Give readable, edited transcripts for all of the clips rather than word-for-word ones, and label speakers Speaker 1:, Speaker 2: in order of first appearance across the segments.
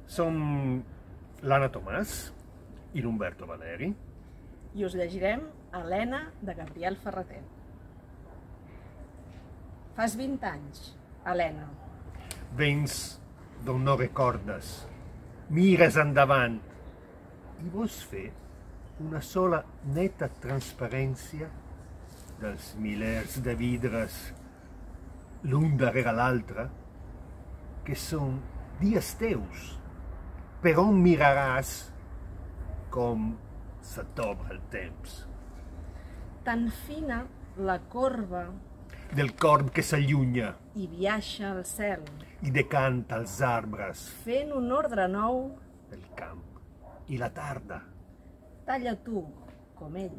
Speaker 1: Som l'Anna Tomàs i l'Umberto Valeri.
Speaker 2: I us llegirem Helena de Gabriel Ferrater. Fas 20 anys, Helena.
Speaker 1: Vens d'on no recordes, mires endavant i vols fer una sola neta transparència dels milers de vidres l'un darrere l'altre, que són dies teus, per on miraràs com se t'obre el temps.
Speaker 2: Tan fina la corba
Speaker 1: Del corb que s'allunya
Speaker 2: i viaixa al cel,
Speaker 1: i decanta els arbres,
Speaker 2: fent un ordre nou,
Speaker 1: el camp i la tarda,
Speaker 2: talla tu, com ell,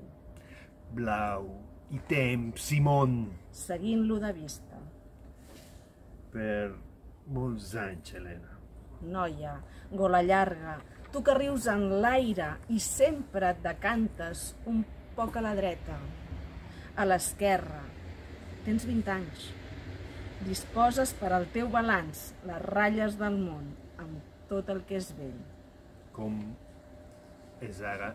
Speaker 1: blau i temps i món,
Speaker 2: seguint-lo de vista.
Speaker 1: per molts anys, Helena.
Speaker 2: Noia, gola llarga, tu que rius en l'aire i sempre et decantes un poc a la dreta, a l'esquerra. Tens 20 anys. Disposes per al teu balanç les ratlles del món amb tot el que és vell.
Speaker 1: Com és ara